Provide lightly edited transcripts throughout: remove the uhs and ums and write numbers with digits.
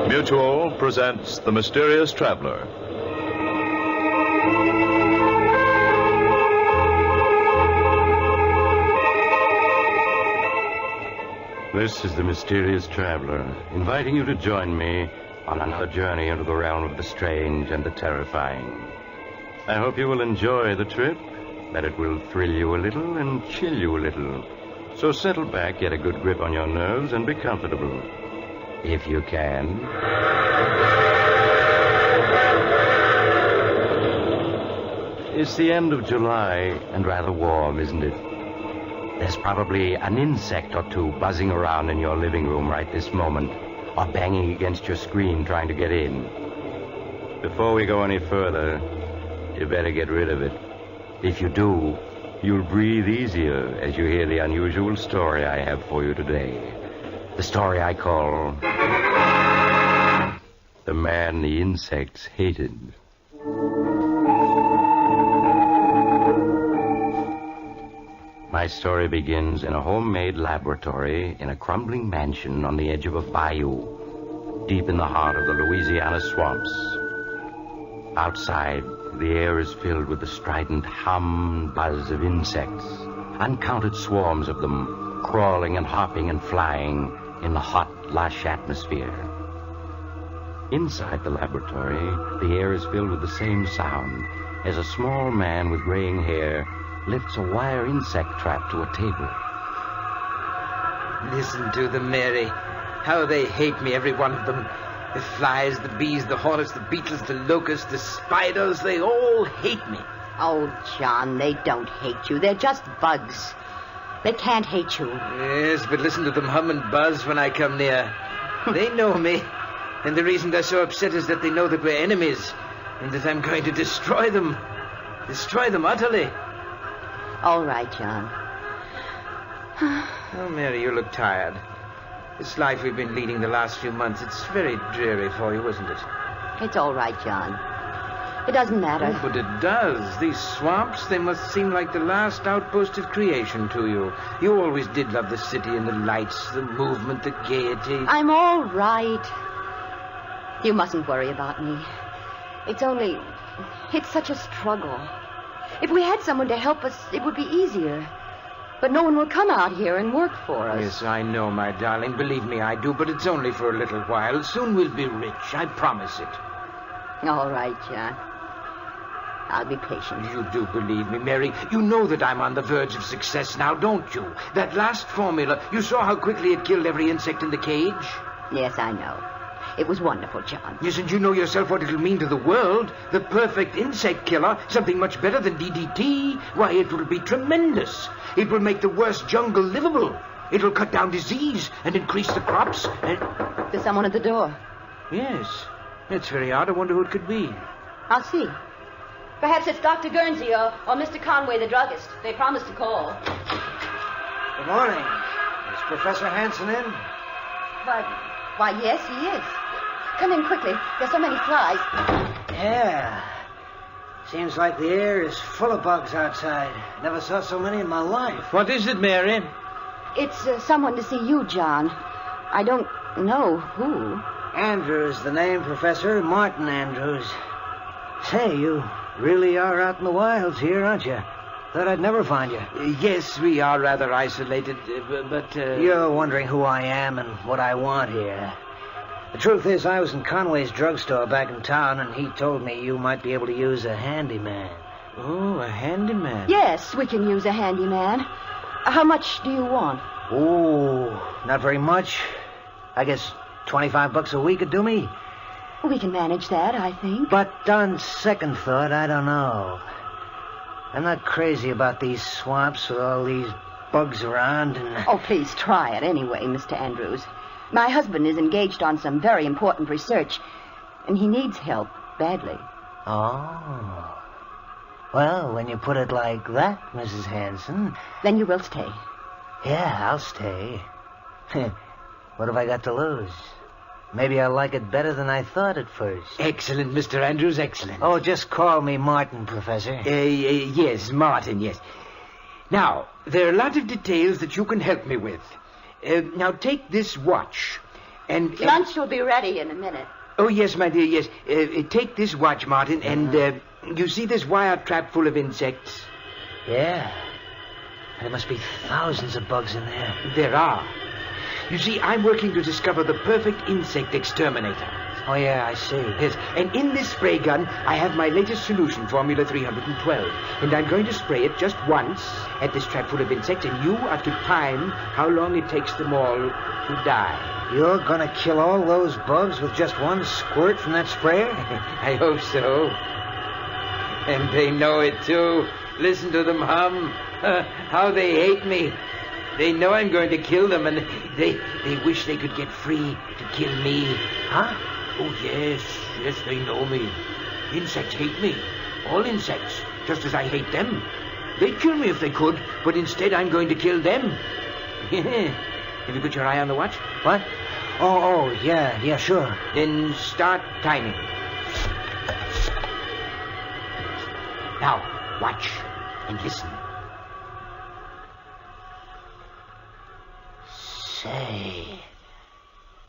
Mutual presents The Mysterious Traveler. This is The Mysterious Traveler, inviting you to join me on another journey into the realm of the strange and the terrifying. I hope you will enjoy the trip, that it will thrill you a little and chill you a little. So settle back, get a good grip on your nerves, and be comfortable. If you can. It's the end of July, and rather warm, isn't it? There's probably an insect or two buzzing around in your living room right this moment, or banging against your screen trying to get in. Before we go any further, you better get rid of it. If you do, you'll breathe easier as you hear the unusual story I have for you today. The story I call The Man the Insects Hated. My story begins in a homemade laboratory in a crumbling mansion on the edge of a bayou, deep in the heart of the Louisiana swamps. Outside, the air is filled with the strident hum and buzz of insects, uncounted swarms of them, crawling and hopping and flying in the hot, lush atmosphere. Inside the laboratory, the air is filled with the same sound as a small man with graying hair lifts a wire insect trap to a table. Listen to them, Mary. How they hate me, every one of them. The flies, the bees, the hornets, the beetles, the locusts, the spiders, they all hate me. Oh, John, they don't hate you. They're just bugs. They can't hate you. Yes, but listen to them hum and buzz when I come near. They know me. And the reason they're so upset is that they know that we're enemies and that I'm going to destroy them. Destroy them utterly. All right, John. Oh, Mary, you look tired. This life we've been leading the last few months, it's very dreary for you, isn't it? It's all right, John. It doesn't matter. Oh, but it does. These swamps, they must seem like the last outpost of creation to you. You always did love the city and the lights, the movement, the gaiety. I'm all right. You mustn't worry about me. It's such a struggle. If we had someone to help us, it would be easier. But no one will come out here and work for us. Yes, I know, my darling. Believe me, I do. But it's only for a little while. Soon we'll be rich. I promise it. All right, John. I'll be patient. You do believe me, Mary. You know that I'm on the verge of success now, don't you? That last formula, you saw how quickly it killed every insect in the cage? Yes, I know. It was wonderful, John. Yes, and you know yourself what it'll mean to the world. The perfect insect killer, something much better than DDT. Why, it will be tremendous. It will make the worst jungle livable. It'll cut down disease and increase the crops. There's someone at the door. Yes. That's very odd. I wonder who it could be. I'll see. Perhaps it's Dr. Guernsey or Mr. Conway, the druggist. They promised to call. Good morning. Is Professor Hanson in? Why, yes, he is. Come in quickly. There's so many flies. Yeah. Seems like the air is full of bugs outside. Never saw so many in my life. What is it, Mary? It's someone to see you, John. I don't know who. Andrews, the name, Professor. Martin Andrews. Say, you really are out in the wilds here, aren't you? Thought I'd never find you. Yes, we are rather isolated, but... You're wondering who I am and what I want here. The truth is, I was in Conway's drugstore back in town, and he told me you might be able to use a handyman. Oh, a handyman? Yes, we can use a handyman. How much do you want? Oh, not very much. I guess $25 a week would do me. We can manage that, I think. But on second thought, I don't know. I'm not crazy about these swamps with all these bugs around and... Oh, please try it anyway, Mr. Andrews. My husband is engaged on some very important research, and he needs help badly. Oh. Well, when you put it like that, Mrs. Hanson... Then you will stay. Yeah, I'll stay. What have I got to lose? Maybe I'll like it better than I thought at first. Excellent, Mr. Andrews, excellent. Oh, just call me Martin, Professor. Yes, Martin, yes. Now, there are a lot of details that you can help me with. Now, take this watch. And Lunch will be ready in a minute. Oh, yes, my dear, yes. Take this watch, Martin, and you see this wire trap full of insects? Yeah. There must be thousands of bugs in there. There are. You see, I'm working to discover the perfect insect exterminator. Oh, yeah, I see. Yes, and in this spray gun, I have my latest solution, Formula 312. And I'm going to spray it just once at this trap full of insects, and you are to time how long it takes them all to die. You're gonna kill all those bugs with just one squirt from that sprayer? I hope so. And they know it, too. Listen to them hum. How they hate me. They know I'm going to kill them, and they wish they could get free to kill me. Huh? Oh, yes, they know me. Insects hate me. All insects, just as I hate them. They'd kill me if they could, but instead I'm going to kill them. Have you got your eye on the watch? What? Oh, yeah, sure. Then start timing. Now, watch and listen. Say,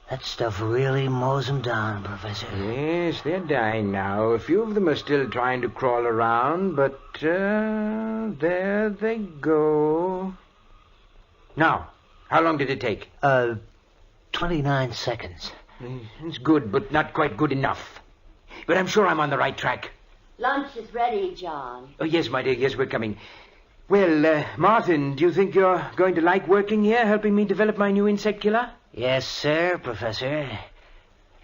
that stuff really mows them down, Professor. Yes, they're dying now. A few of them are still trying to crawl around, but there they go. Now, how long did it take? 29 seconds. It's good, but not quite good enough. But I'm sure I'm on the right track. Lunch is ready, John. Oh, yes, my dear, yes, we're coming. Well, Martin, do you think you're going to like working here, helping me develop my new insect killer? Yes, sir, Professor.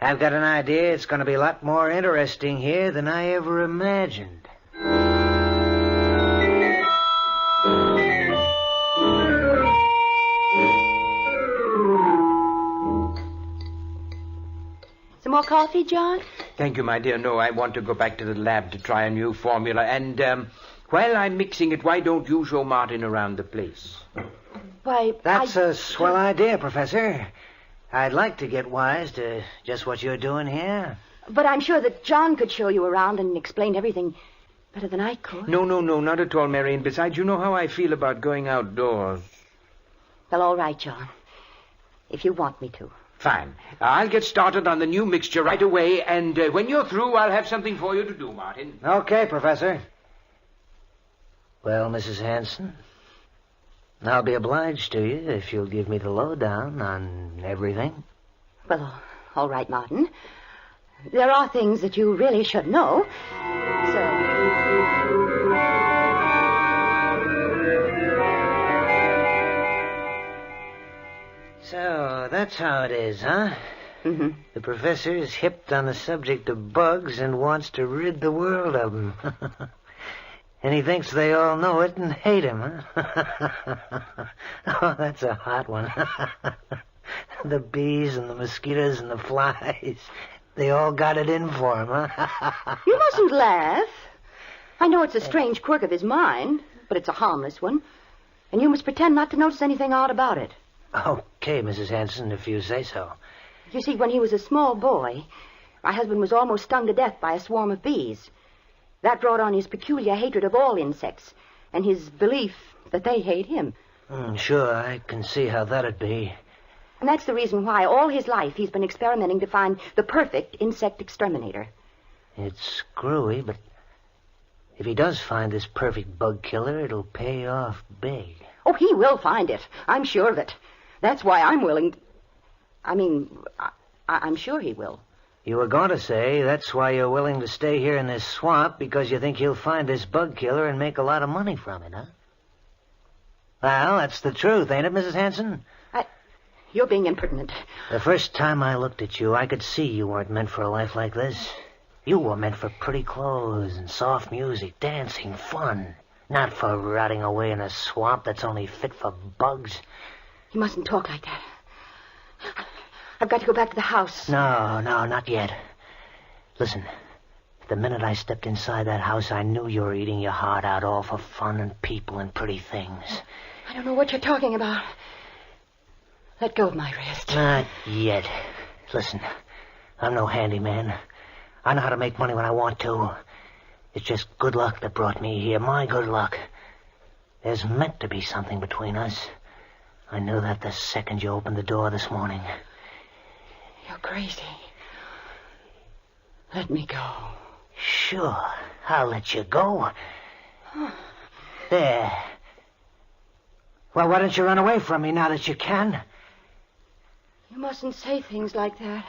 I've got an idea it's going to be a lot more interesting here than I ever imagined. Some more coffee, John? Thank you, my dear. No, I want to go back to the lab to try a new formula. And while I'm mixing it, why don't you show Martin around the place? Why, That's a swell idea, Professor. I'd like to get wise to just what you're doing here. But I'm sure that John could show you around and explain everything better than I could. No, not at all, Mary. And besides, you know how I feel about going outdoors. Well, all right, John. If you want me to. Fine. I'll get started on the new mixture right away, and when you're through, I'll have something for you to do, Martin. Okay, Professor. Well, Mrs. Hanson, I'll be obliged to you if you'll give me the lowdown on everything. Well, all right, Martin. There are things that you really should know. So, that's how it is, huh? Mm-hmm. The professor is hipped on the subject of bugs and wants to rid the world of them. And he thinks they all know it and hate him, huh? Oh, that's a hot one. The bees and the mosquitoes and the flies, they all got it in for him, huh? You mustn't laugh. I know it's a strange quirk of his mind, but it's a harmless one. And you must pretend not to notice anything odd about it. Okay, Mrs. Hanson, if you say so. You see, when he was a small boy, my husband was almost stung to death by a swarm of bees. That brought on his peculiar hatred of all insects, and his belief that they hate him. Sure, I can see how that'd be. And that's the reason why all his life he's been experimenting to find the perfect insect exterminator. It's screwy, but if he does find this perfect bug killer, it'll pay off big. Oh, he will find it. I'm sure of it. That's why I'm willing... I'm sure he will. You were going to say that's why you're willing to stay here in this swamp, because you think he'll find this bug killer and make a lot of money from it, huh? Well, that's the truth, ain't it, Mrs. Hanson? You're being impertinent. The first time I looked at you, I could see you weren't meant for a life like this. You were meant for pretty clothes and soft music, dancing, fun. Not for rotting away in a swamp that's only fit for bugs. You mustn't talk like that. I've got to go back to the house. No, not yet. Listen, the minute I stepped inside that house, I knew you were eating your heart out all for fun and people and pretty things. I don't know what you're talking about. Let go of my wrist. Not yet. Listen, I'm no handyman. I know how to make money when I want to. It's just good luck that brought me here. My good luck. There's meant to be something between us. I knew that the second you opened the door this morning. You're crazy. Let me go. Sure, I'll let you go. There. Well, why don't you run away from me now that you can? You mustn't say things like that.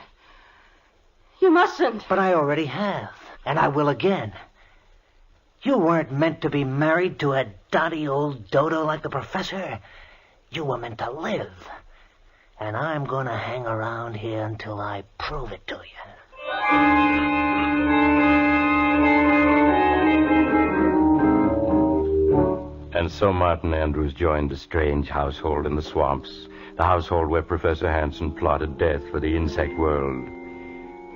You mustn't. But I already have, and I will again. You weren't meant to be married to a dotty old dodo like the professor. You were meant to live. And I'm going to hang around here until I prove it to you. And so Martin Andrews joined a strange household in the swamps, the household where Professor Hansen plotted death for the insect world.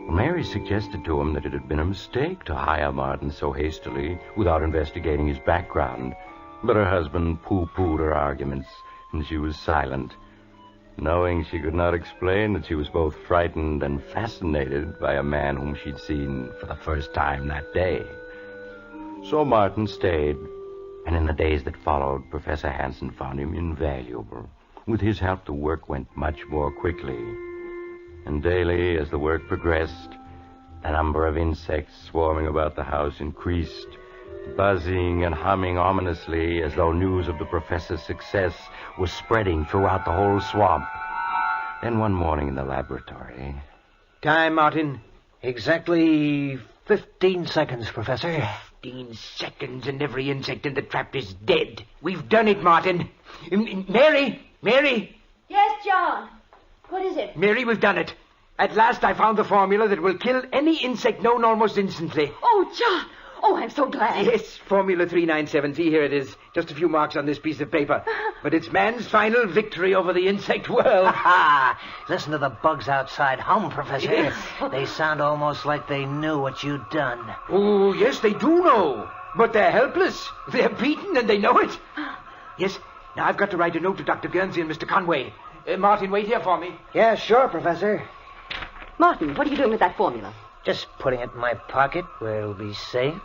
Mary suggested to him that it had been a mistake to hire Martin so hastily without investigating his background. But her husband pooh-poohed her arguments, and she was silent, knowing she could not explain that she was both frightened and fascinated by a man whom she'd seen for the first time that day. So Martin stayed, and in the days that followed, Professor Hansen found him invaluable. With his help, the work went much more quickly. And daily, as the work progressed, the number of insects swarming about the house increased, buzzing and humming ominously as though news of the professor's success was spreading throughout the whole swamp. Then one morning in the laboratory... Time, Martin. Exactly 15 seconds, Professor. 15 seconds and every insect in the trap is dead. We've done it, Martin. Mary! Yes, John. What is it? Mary, we've done it. At last I found the formula that will kill any insect known almost instantly. Oh, John. Oh, I'm so glad. Yes, Formula 397. See, here it is. Just a few marks on this piece of paper. But it's man's final victory over the insect world. Ha! Listen to the bugs outside hum, Professor. Yes. They sound almost like they knew what you'd done. Oh, yes, they do know. But they're helpless. They're beaten and they know it. Yes, now I've got to write a note to Dr. Guernsey and Mr. Conway. Martin, wait here for me. Yeah, sure, Professor. Martin, what are you doing with that formula? Just putting it in my pocket where it'll be safe.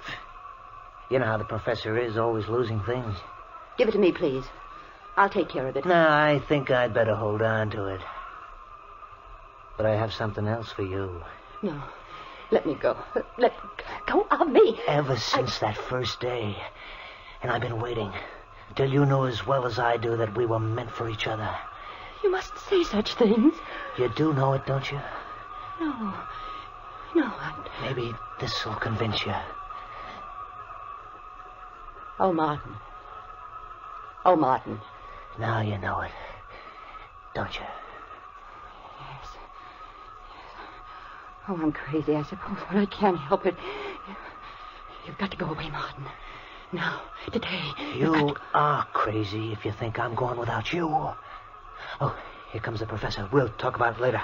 You know how the professor is, always losing things. Give it to me, please. I'll take care of it. No, I think I'd better hold on to it. But I have something else for you. No. Let me go. Let go of me. Ever since that first day. And I've been waiting till you know as well as I do that we were meant for each other. You mustn't say such things. You do know it, don't you? No. Maybe this'll convince you. Oh, Martin. Oh, Martin. Now you know it, don't you? Yes. Oh, I'm crazy, I suppose, but I can't help it. You've got to go away, Martin. Now, today. You are crazy if you think I'm going without you. Oh, here comes the professor. We'll talk about it later.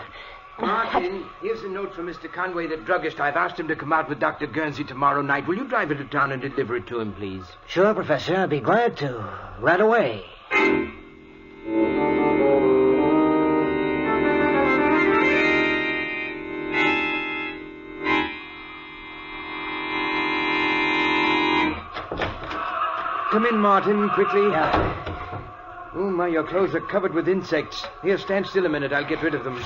Martin, here's a note from Mr. Conway, the druggist. I've asked him to come out with Dr. Guernsey tomorrow night. Will you drive into town and deliver it to him, please? Sure, Professor. I'd be glad to. Right away. Come in, Martin, quickly. Yeah. Oh, my, your clothes are covered with insects. Here, stand still a minute. I'll get rid of them.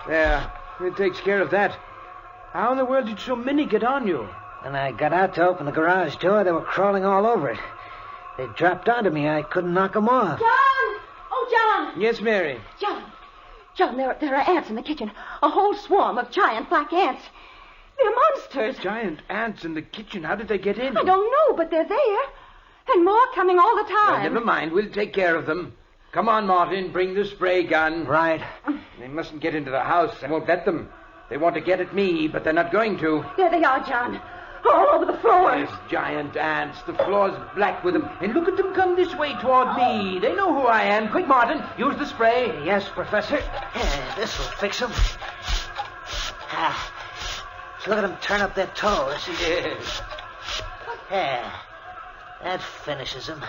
There. It takes care of that. How in the world did so many get on you? When I got out to open the garage door, they were crawling all over it. They dropped onto me. I couldn't knock them off. John! Oh, John! Yes, Mary. John, there are ants in the kitchen. A whole swarm of giant black ants. They're monsters. Giant ants in the kitchen. How did they get in? I don't know, but they're there. And more coming all the time. Well, never mind. We'll take care of them. Come on, Martin. Bring the spray gun. Right. They mustn't get into the house. I won't let them. They want to get at me, but they're not going to. There they are, John. All over the floor. There's giant ants. The floor's black with them. And look at them come this way toward me. They know who I am. Quick, Martin. Use the spray. Yes, Professor. This'll fix them. Look at them turn up their toes. Yes. Yeah. That finishes them.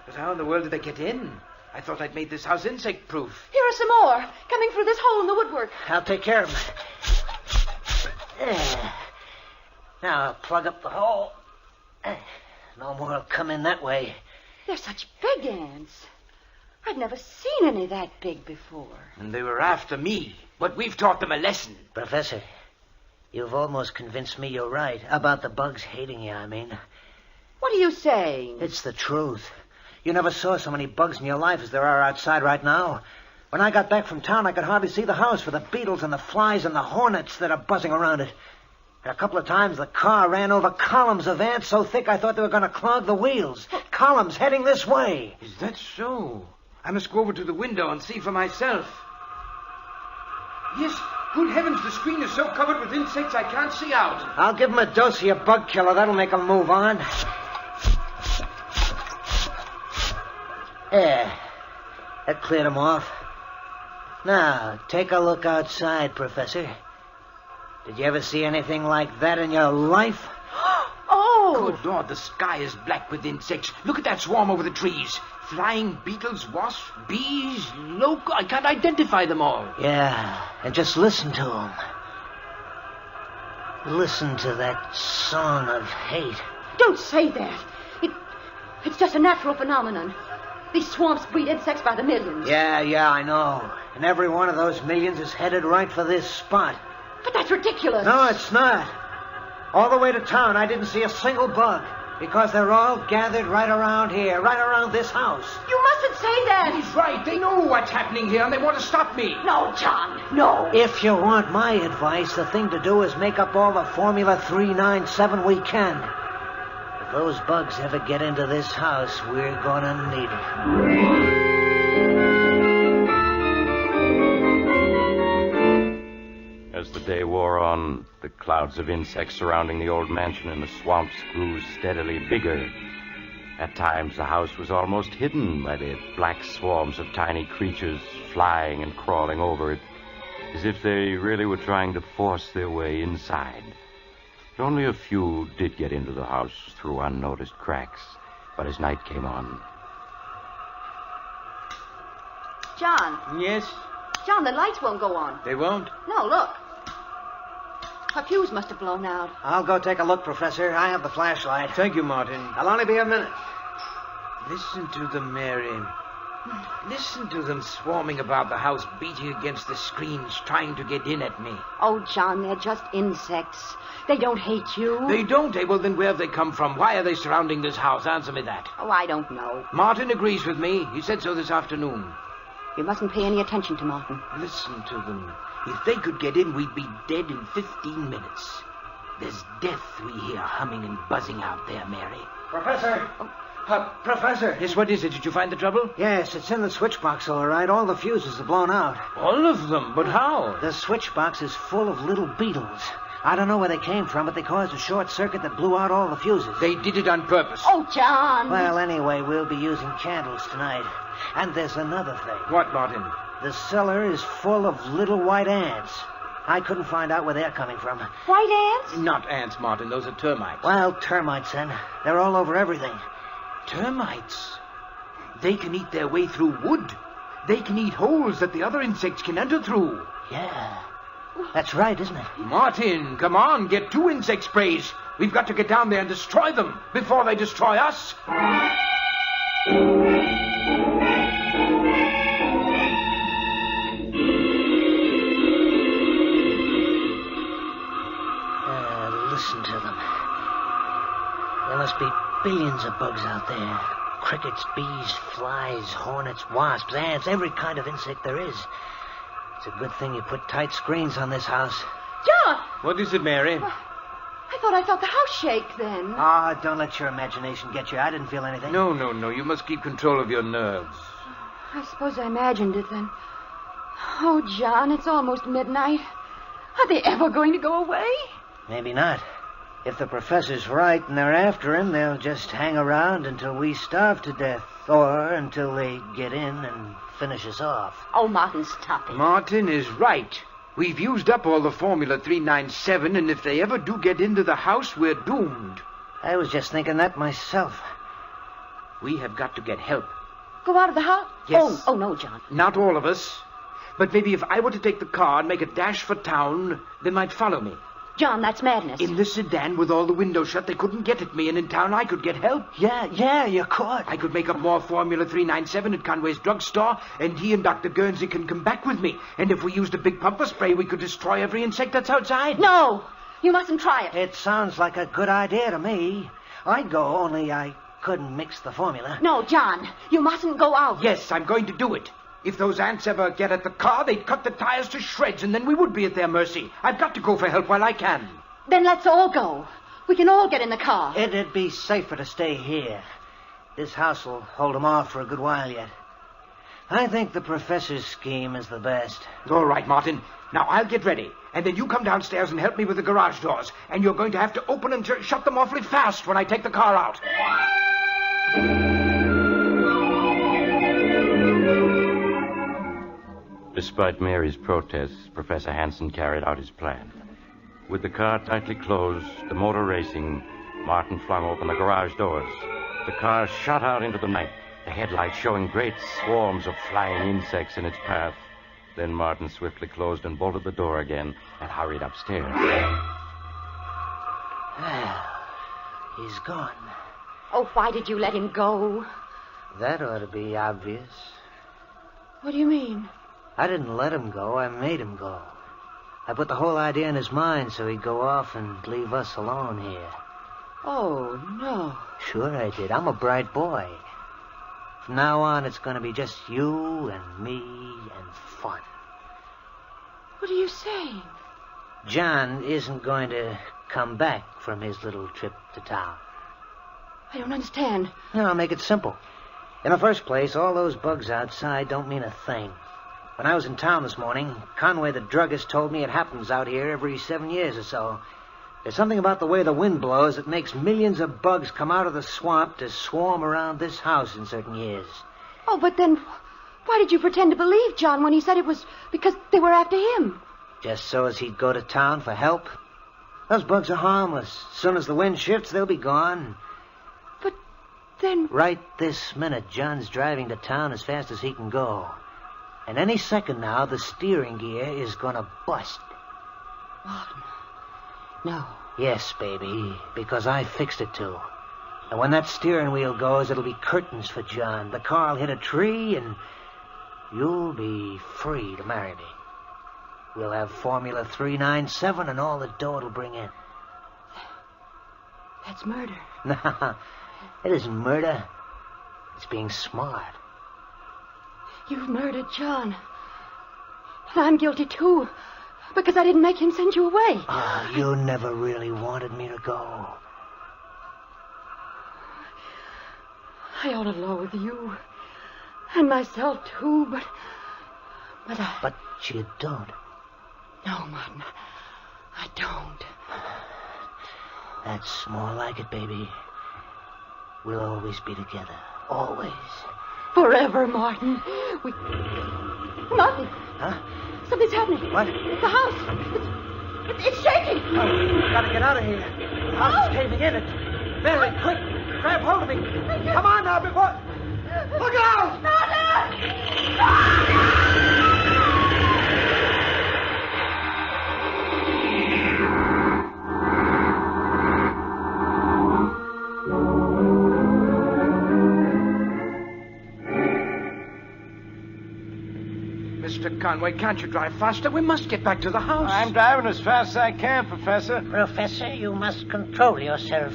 But how in the world did they get in? I thought I'd made this house insect-proof. Here are some more, coming through this hole in the woodwork. I'll take care of them. There. Now I'll plug up the hole. No more will come in that way. They're such big ants. I've never seen any that big before. And they were after me, but we've taught them a lesson. Professor, you've almost convinced me you're right. About the bugs hating you, I mean. What are you saying? It's the truth. You never saw so many bugs in your life as there are outside right now. When I got back from town, I could hardly see the house for the beetles and the flies and the hornets that are buzzing around it. And a couple of times the car ran over columns of ants so thick I thought they were going to clog the wheels. Columns heading this way. Is that so? I must go over to the window and see for myself. Yes, good heavens, the screen is so covered with insects I can't see out. I'll give them a dose of your bug killer. That'll make them move on. There. That cleared them off. Now, take a look outside, Professor. Did you ever see anything like that in your life? Oh! Good Lord, the sky is black with insects. Look at that swarm over the trees. Flying beetles, wasps, bees, I can't identify them all. Yeah, and just listen to them. Listen to that song of hate. Don't say that. It's just a natural phenomenon. These swamps breed insects by the millions. Yeah, I know. And every one of those millions is headed right for this spot. But that's ridiculous. No, it's not. All the way to town, I didn't see a single bug. Because they're all gathered right around here, right around this house. You mustn't say that. He's right. They know what's happening here, and they want to stop me. No, John, no. If you want my advice, the thing to do is make up all the Formula 397 we can. If those bugs ever get into this house, we're gonna need it. As the day wore on, the clouds of insects surrounding the old mansion in the swamps grew steadily bigger. At times, the house was almost hidden by the black swarms of tiny creatures flying and crawling over it, as if they really were trying to force their way inside. But only a few did get into the house through unnoticed cracks, but as night came on... John. Yes? John, the lights won't go on. They won't? No, look. Our fuse must have blown out. I'll go take a look, Professor. I have the flashlight. Thank you, Martin. I'll only be a minute. Listen to them, Mary. Listen to them swarming about the house, beating against the screens, trying to get in at me. Oh, John, they're just insects. They don't hate you. They don't, eh? Well, then where have they come from? Why are they surrounding this house? Answer me that. Oh, I don't know. Martin agrees with me. He said so this afternoon. You mustn't pay any attention to Martin. Listen to them. If they could get in, we'd be dead in 15 minutes. There's death we hear humming and buzzing out there, Mary. Professor! Professor! Yes, what is it? Did you find the trouble? Yes, it's in the switch box, all right. All the fuses are blown out. All of them? But how? The switch box is full of little beetles. I don't know where they came from, but they caused a short circuit that blew out all the fuses. They did it on purpose. Oh, John! Well, anyway, we'll be using candles tonight. And there's another thing. What, Martin? The cellar is full of little white ants. I couldn't find out where they're coming from. White ants? Not ants, Martin. Those are termites. Well, termites, then. They're all over everything. Termites? They can eat their way through wood. They can eat holes that the other insects can enter through. Yeah. That's right, isn't it? Martin, come on. Get 2 insect sprays. We've got to get down there and destroy them before they destroy us. Listen to them. There must be billions of bugs out there. Crickets, bees, flies, hornets, wasps, ants, every kind of insect there is. It's a good thing you put tight screens on this house. John! What is it, Mary? I thought I felt the house shake then. Ah, don't let your imagination get you. I didn't feel anything. No. You must keep control of your nerves. I suppose I imagined it then. Oh, John, it's almost midnight. Are they ever going to go away? Maybe not. If the professor's right and they're after him, they'll just hang around until we starve to death. Or until they get in and finish us off. Oh, Martin, stop it. Martin is right. We've used up all the Formula 397, and if they ever do get into the house, we're doomed. I was just thinking that myself. We have got to get help. Go out of the house? Yes. Oh, no, John. Not all of us. But maybe if I were to take the car and make a dash for town, they might follow me. John, that's madness. In the sedan with all the windows shut, they couldn't get at me, and in town I could get help. Yeah, you could. I could make up more Formula 397 at Conway's drugstore, and he and Dr. Guernsey can come back with me. And if we used a big pumper spray, we could destroy every insect that's outside. No, you mustn't try it. It sounds like a good idea to me. I'd go, only I couldn't mix the formula. No, John, you mustn't go out. Yes, I'm going to do it. If those ants ever get at the car, they'd cut the tires to shreds, and then we would be at their mercy. I've got to go for help while I can. Then let's all go. We can all get in the car. It'd be safer to stay here. This house will hold them off for a good while yet. I think the professor's scheme is the best. All right, Martin. Now, I'll get ready. And then you come downstairs and help me with the garage doors. And you're going to have to open and shut them awfully fast when I take the car out. Despite Mary's protests, Professor Hansen carried out his plan. With the car tightly closed, the motor racing, Martin flung open the garage doors. The car shot out into the night, the headlights showing great swarms of flying insects in its path. Then Martin swiftly closed and bolted the door again and hurried upstairs. Well, he's gone. Oh, why did you let him go? That ought to be obvious. What do you mean? I didn't let him go. I made him go. I put the whole idea in his mind so he'd go off and leave us alone here. Oh, no. Sure I did. I'm a bright boy. From now on, it's going to be just you and me and fun. What are you saying? John isn't going to come back from his little trip to town. I don't understand. No, I'll make it simple. In the first place, all those bugs outside don't mean a thing. When I was in town this morning, Conway the druggist told me it happens out here every 7 years or so. There's something about the way the wind blows that makes millions of bugs come out of the swamp to swarm around this house in certain years. Oh, but then why did you pretend to believe John when he said it was because they were after him? Just so as he'd go to town for help. Those bugs are harmless. As soon as the wind shifts, they'll be gone. But then... Right this minute, John's driving to town as fast as he can go. And any second now, the steering gear is going to bust. Martin. No. Yes, baby, because I fixed it to. And when that steering wheel goes, it'll be curtains for John. The car will hit a tree, and you'll be free to marry me. We'll have Formula 397 and all the dough it'll bring in. That's murder. No, it isn't murder. It's being smart. You've murdered John. And I'm guilty, too, because I didn't make him send you away. Oh, you never really wanted me to go. I ought to loathe you. And myself, too, but I... But you don't. No, Martin, I don't. That's more like it, baby. We'll always be together. Always. Forever, Martin. Martin! Huh? Something's happening. What? The house. It's shaking. Oh, we've got to get out of here. The house is caving in. Mary, quick. Grab hold of me. Come on now, before... Look out! Mr. Conway, can't you drive faster? We must get back to the house. I'm driving as fast as I can, Professor. Professor, you must control yourself.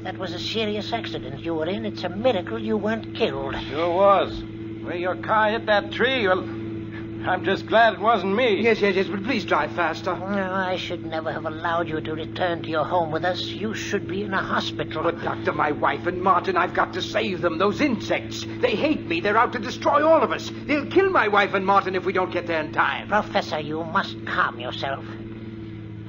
That was a serious accident you were in. It's a miracle you weren't killed. Sure was. Where your car hit that tree, well, I'm just glad it wasn't me. Yes, but please drive faster. No, I should never have allowed you to return to your home with us. You should be in a hospital. But, Doctor, my wife and Martin, I've got to save them. Those insects. They hate me. They're out to destroy all of us. They'll kill my wife and Martin if we don't get there in time. Professor, you must calm yourself.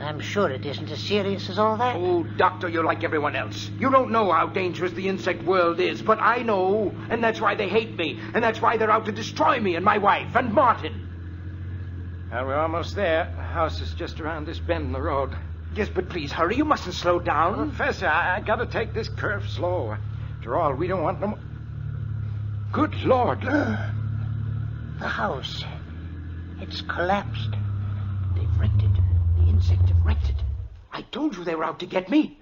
I'm sure it isn't as serious as all that. Oh, Doctor, you're like everyone else. You don't know how dangerous the insect world is, but I know, and that's why they hate me, and that's why they're out to destroy me and my wife and Martin. Well, we're almost there. The house is just around this bend in the road. Yes, but please hurry. You mustn't slow down. Professor, I got to take this curve slow. After all, we don't want no more... Good Lord. The house. It's collapsed. They've wrecked it. The insect have wrecked it. I told you they were out to get me.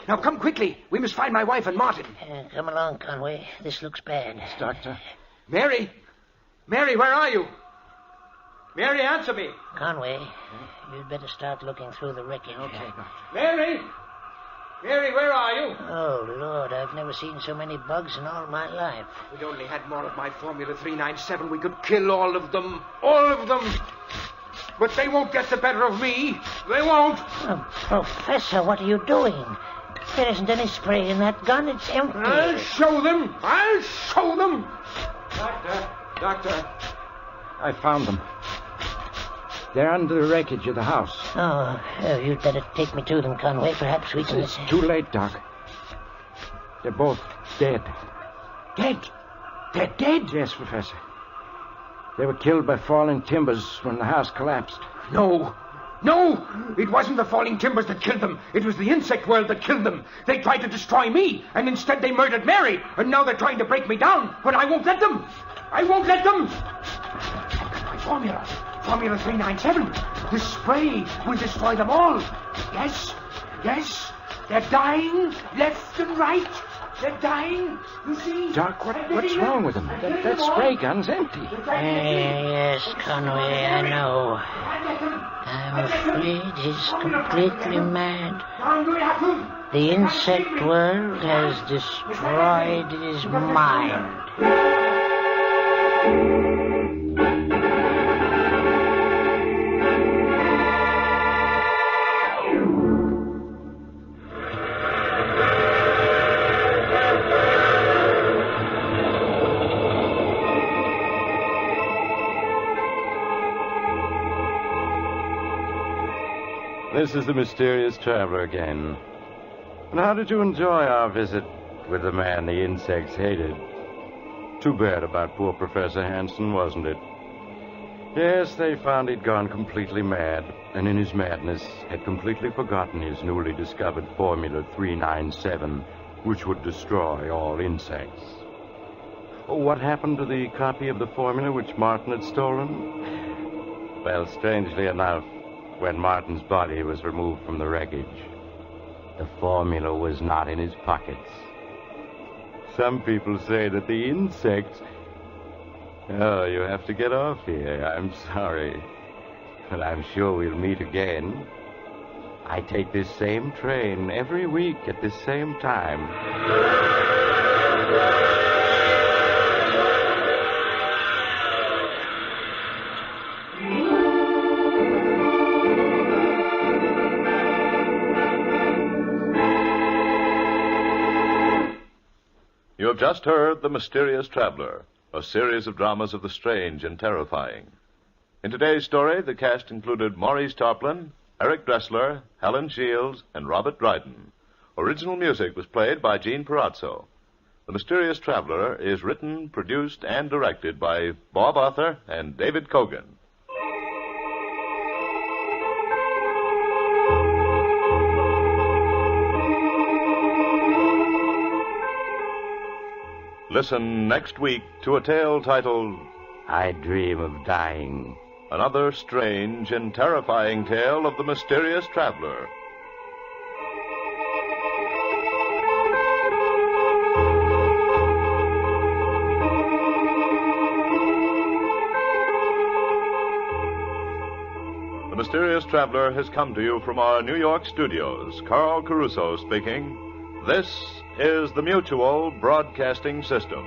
Now come quickly. We must find my wife and Martin. Come along, Conway. This looks bad. Yes, Doctor. Mary! Mary, where are you? Mary, answer me. Conway, you'd better start looking through the wreckage. Okay, Doctor. Mary! Mary, where are you? Oh, Lord, I've never seen so many bugs in all my life. If we only had more of my Formula 397, we could kill all of them. All of them. But they won't get the better of me. They won't. Oh, Professor, what are you doing? There isn't any spray in that gun. It's empty. I'll show them. I'll show them. Doctor. I found them. They're under the wreckage of the house. Oh, you'd better take me to them, Conway. Perhaps we can... It's too late, Doc. They're both dead. Dead? They're dead? Yes, Professor. They were killed by falling timbers when the house collapsed. No. It wasn't the falling timbers that killed them. It was the insect world that killed them. They tried to destroy me, and instead they murdered Mary. And now they're trying to break me down. But I won't let them. I won't let them. I've got my formula. Formula 397. This spray will destroy them all. Yes. They're dying left and right. They're dying. You see? Doc, what's wrong with them? That spray gun's empty. Yes, Conway, I know. I'm afraid he's completely mad. The insect world has destroyed his mind. This is the Mysterious Traveler again. And how did you enjoy our visit with the man the insects hated? Too bad about poor Professor Hansen, wasn't it? Yes, they found he'd gone completely mad, and in his madness had completely forgotten his newly discovered Formula 397, which would destroy all insects. Oh, what happened to the copy of the formula which Martin had stolen? Well, strangely enough, when Martin's body was removed from the wreckage, the formula was not in his pockets. Some people say that the insects... Oh, you have to get off here. I'm sorry. But I'm sure we'll meet again. I take this same train every week at this same time. You have just heard The Mysterious Traveler, a series of dramas of the strange and terrifying. In today's story, the cast included Maurice Tarplin, Eric Dressler, Helen Shields, and Robert Dryden. Original music was played by Gene Perazzo. The Mysterious Traveler is written, produced, and directed by Bob Arthur and David Kogan. Listen next week to a tale titled I Dream of Dying. Another strange and terrifying tale of the Mysterious Traveler. The Mysterious Traveler has come to you from our New York studios. Carl Caruso speaking. This is the Mutual Broadcasting System.